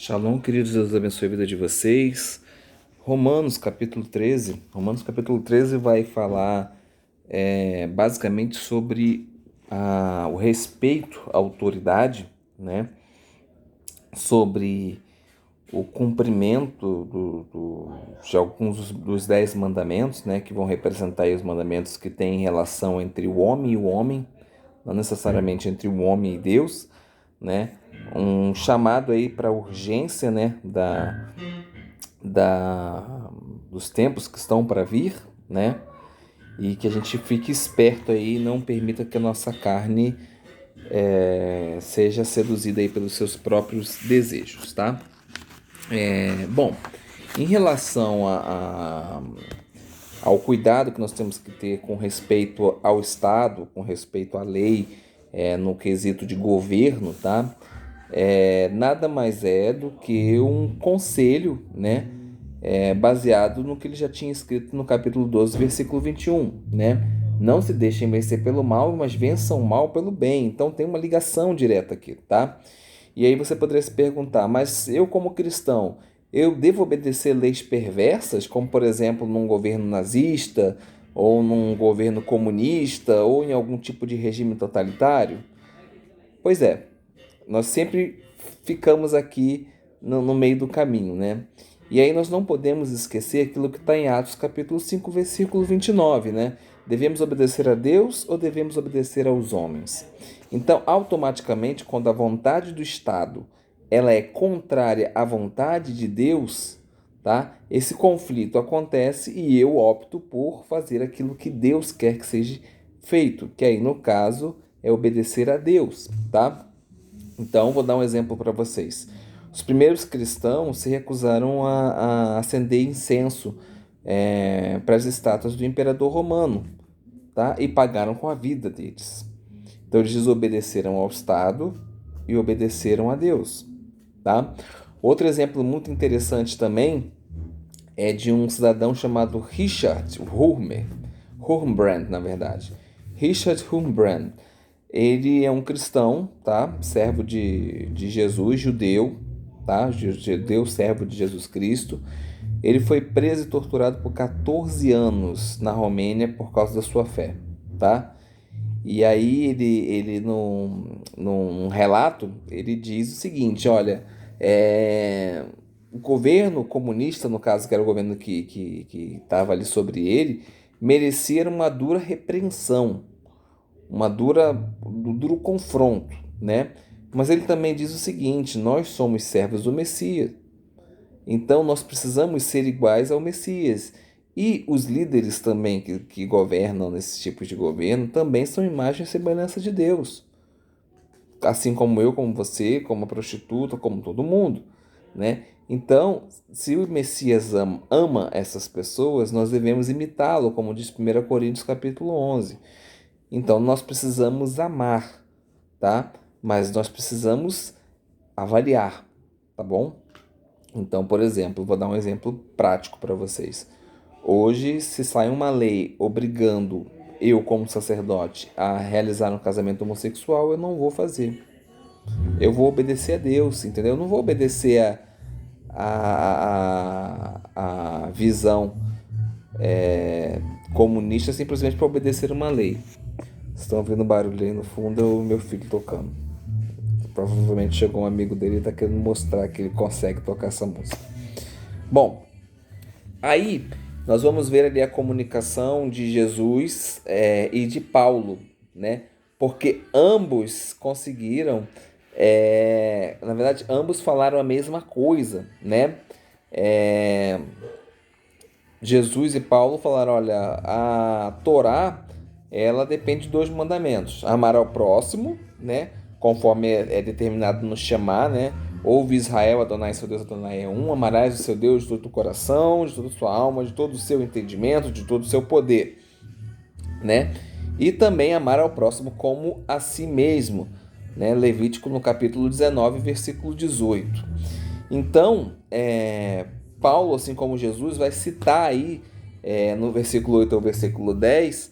Shalom, queridos, Deus abençoe a vida de vocês. Romanos capítulo 13. Romanos capítulo 13 vai falar basicamente sobre o respeito à autoridade, né? Sobre o cumprimento de alguns dos 10 mandamentos, né? Que vão representar aí os mandamentos que têm relação entre o homem e o homem, não necessariamente entre o homem e Deus, né? Um chamado aí para a urgência, né? Dos tempos que estão para vir, né? E que a gente fique esperto aí e não permita que a nossa carne seja seduzida aí pelos seus próprios desejos, tá? Bom, em relação ao cuidado que nós temos que ter com respeito ao Estado, com respeito à lei, no quesito de governo, tá? Nada mais é do que um conselho, né? Baseado no que ele já tinha escrito no capítulo 12, versículo 21, né? Não se deixem vencer pelo mal, mas vençam o mal pelo bem. Então tem uma ligação direta aqui, tá? E aí você poderia se perguntar, mas eu como cristão, eu devo obedecer leis perversas, como por exemplo num governo nazista, ou num governo comunista, ou em algum tipo de regime totalitário? Pois é, nós sempre ficamos aqui no meio do caminho, né? E aí nós não podemos esquecer aquilo que está em Atos capítulo 5, versículo 29, né? Devemos obedecer a Deus ou devemos obedecer aos homens? Então, automaticamente, quando a vontade do Estado ela é contrária à vontade de Deus, tá? Esse conflito acontece e eu opto por fazer aquilo que Deus quer que seja feito, que aí no caso é obedecer a Deus, tá? Então, vou dar um exemplo para vocês. Os primeiros cristãos se recusaram a acender incenso para as estátuas do imperador romano, tá? E pagaram com a vida deles. Então, eles desobedeceram ao Estado e obedeceram a Deus, tá? Outro exemplo muito interessante também é de um cidadão chamado Richard Wurmbrand, na verdade. Richard Wurmbrand. Ele é um cristão, tá? Servo de Jesus, judeu, tá? Judeu, servo de Jesus Cristo. Ele foi preso e torturado por 14 anos na Romênia por causa da sua fé, tá? E aí ele num relato, ele diz o seguinte, olha, o governo comunista, no caso que era o governo que estava ali sobre ele, merecia uma dura repreensão, duro confronto, né? Mas ele também diz o seguinte: nós somos servos do Messias, então nós precisamos ser iguais ao Messias. E os líderes também que governam nesse tipo de governo também são imagem e semelhança de Deus. Assim como eu, como você, como a prostituta, como todo mundo, né? Então, se o Messias ama essas pessoas, nós devemos imitá-lo, como diz 1 Coríntios capítulo 11. Então nós precisamos amar, tá? Mas nós precisamos avaliar, tá bom? Então, por exemplo, vou dar um exemplo prático para vocês. Hoje, se sai uma lei obrigando eu, como sacerdote, a realizar um casamento homossexual, eu não vou fazer. Eu vou obedecer a Deus, entendeu? Eu não vou obedecer a visão comunista simplesmente para obedecer uma lei. Estão ouvindo barulho aí no fundo, é o meu filho tocando. Provavelmente chegou um amigo dele e está querendo mostrar que ele consegue tocar essa música. Bom, aí nós vamos ver ali a comunicação de Jesus e de Paulo, né? Porque ambos conseguiram, na verdade, ambos falaram a mesma coisa, né? Jesus e Paulo falaram, olha, a Torá, ela depende de dois mandamentos. Amar ao próximo, né? Conforme é determinado no Shema, né? Ouve Israel, Adonai, seu Deus, Adonai é um. Amarás o seu Deus de todo o coração, de toda a sua alma, de todo o seu entendimento, de todo o seu poder, né? E também amar ao próximo como a si mesmo, né? Levítico no capítulo 19, versículo 18. Então, Paulo, assim como Jesus, vai citar aí, no versículo 8 ao versículo 10,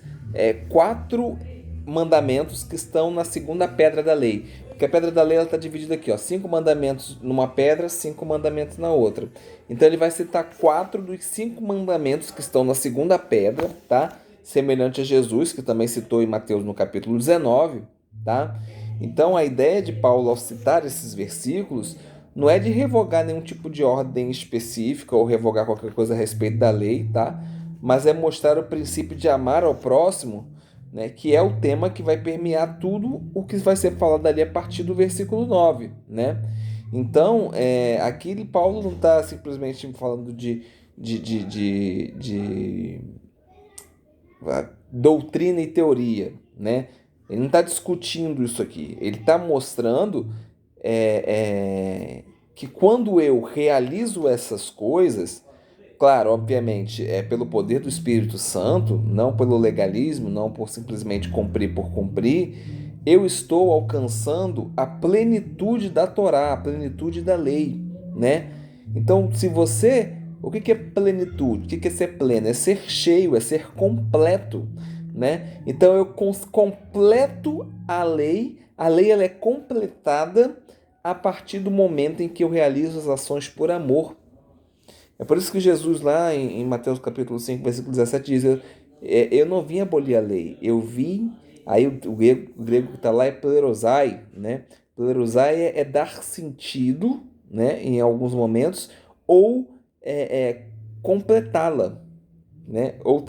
4 mandamentos que estão na segunda pedra da lei. Porque a pedra da lei está dividida aqui, ó, 5 mandamentos numa pedra, 5 mandamentos na outra. Então ele vai citar 4 dos 5 mandamentos que estão na segunda pedra, tá? Semelhante a Jesus, que também citou em Mateus no capítulo 19, tá? Então a ideia de Paulo ao citar esses versículos não é de revogar nenhum tipo de ordem específica ou revogar qualquer coisa a respeito da lei, tá? Mas é mostrar o princípio de amar ao próximo, né, que é o tema que vai permear tudo o que vai ser falado ali a partir do versículo 9, né? Então, aqui Paulo não está simplesmente falando de doutrina e teoria, né? Ele não está discutindo isso aqui. Ele está mostrando que quando eu realizo essas coisas, claro, obviamente, é pelo poder do Espírito Santo, não pelo legalismo, não por simplesmente cumprir por cumprir, eu estou alcançando a plenitude da Torá, a plenitude da lei, né? Então, se você... O que é plenitude? O que é ser pleno? É ser cheio, é ser completo, né? Então, eu completo a lei ela é completada a partir do momento em que eu realizo as ações por amor. É por isso que Jesus lá em Mateus capítulo 5, versículo 17 diz, eu não vim abolir a lei, eu vim, aí o grego que está lá é plerosai, né? Plerosai é dar sentido, né, em alguns momentos, ou completá-la, né? Ou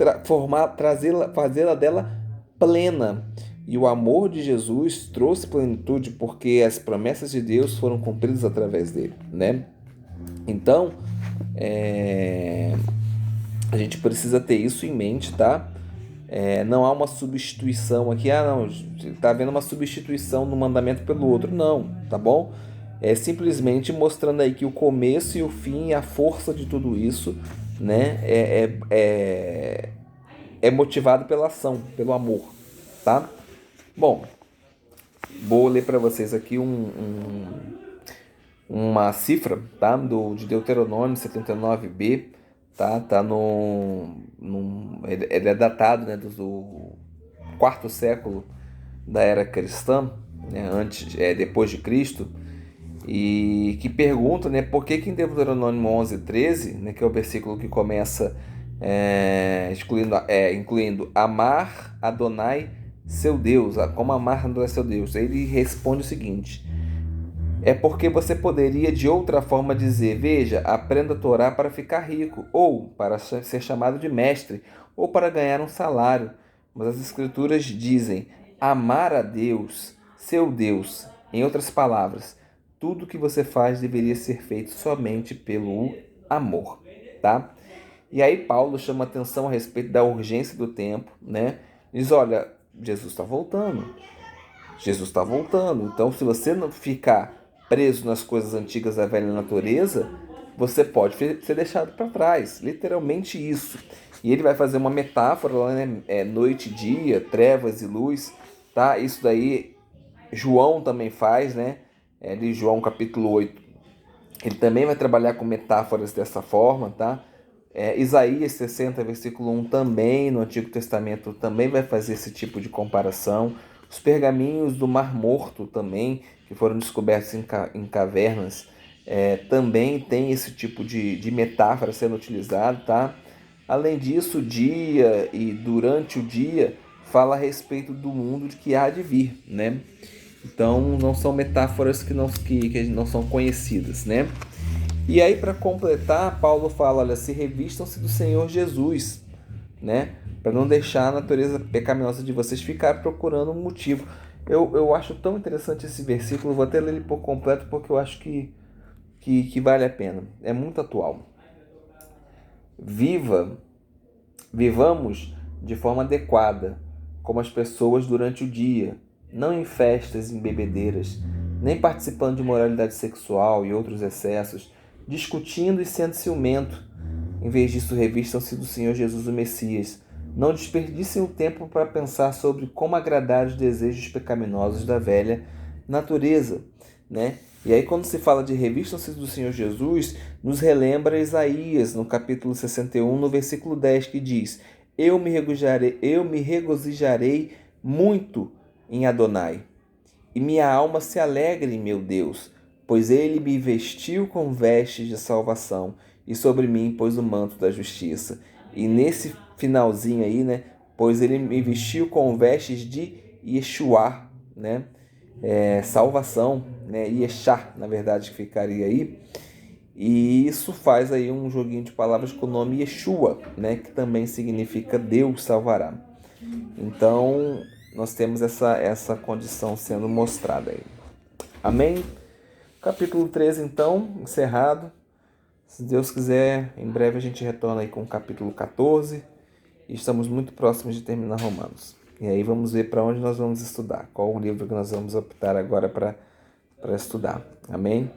fazê-la dela plena. E o amor de Jesus trouxe plenitude porque as promessas de Deus foram cumpridas através dele, né? Então, a gente precisa ter isso em mente, tá? Não há uma substituição aqui, não, tá havendo uma substituição no mandamento pelo outro, não, tá bom? É simplesmente mostrando aí que o começo e o fim e a força de tudo isso, né, é motivado pela ação, pelo amor, tá? Bom, vou ler para vocês aqui uma cifra, tá? De Deuteronômio 79b, tá? Tá ele é datado, né, do quarto século da era cristã, né, depois de Cristo, e que pergunta, né, por que em Deuteronômio 11:13, né, que é o versículo que começa incluindo amar Adonai seu Deus, como amar Adonai seu Deus, ele responde o seguinte: é porque você poderia de outra forma dizer, veja, aprenda a Torá para ficar rico, ou para ser chamado de mestre, ou para ganhar um salário. Mas as Escrituras dizem, amar a Deus, seu Deus. Em outras palavras, tudo que você faz deveria ser feito somente pelo amor, tá? E aí Paulo chama atenção a respeito da urgência do tempo, né? Diz, olha, Jesus está voltando. Jesus está voltando. Então, se você não ficar preso nas coisas antigas da velha natureza, você pode ser deixado para trás. Literalmente isso. E ele vai fazer uma metáfora lá, né? Noite e dia, trevas e luz, tá? Isso daí João também faz, né? De João capítulo 8. Ele também vai trabalhar com metáforas dessa forma, tá? Isaías 60, versículo 1 também, no Antigo Testamento, também vai fazer esse tipo de comparação. Os pergaminhos do Mar Morto também, que foram descobertos em cavernas, também tem esse tipo de metáfora sendo utilizado, tá? Além disso, o dia e durante o dia fala a respeito do mundo que há de vir, né? Então, não são metáforas que não são conhecidas, né? E aí, para completar, Paulo fala, olha, se revistam-se do Senhor Jesus, né? Para não deixar a natureza pecaminosa de vocês ficar procurando um motivo. Eu acho tão interessante esse versículo, vou até ler ele por completo, porque eu acho que vale a pena. É muito atual. Vivamos de forma adequada, como as pessoas durante o dia, não em festas e em bebedeiras, nem participando de moralidade sexual e outros excessos, discutindo e sendo ciumento. Em vez disso, revistam-se do Senhor Jesus o Messias. Não desperdicem o tempo para pensar sobre como agradar os desejos pecaminosos da velha natureza, né? E aí, quando se fala de revistam-se do Senhor Jesus, nos relembra Isaías, no capítulo 61, no versículo 10, que diz: eu me regozijarei muito em Adonai. E minha alma se alegre em meu Deus, pois ele me vestiu com vestes de salvação e sobre mim pôs o manto da justiça. E nesse finalzinho aí, né? Pois ele me vestiu com vestes de Yeshua, né? Salvação, né? Yeshá, na verdade, que ficaria aí. E isso faz aí um joguinho de palavras com o nome Yeshua, né? Que também significa Deus salvará. Então, nós temos essa condição sendo mostrada aí. Amém? Capítulo 13, então, encerrado. Se Deus quiser, em breve a gente retorna aí com o capítulo 14. E estamos muito próximos de terminar Romanos. E aí vamos ver para onde nós vamos estudar. Qual o livro que nós vamos optar agora para estudar. Amém?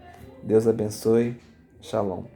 Deus abençoe. Shalom.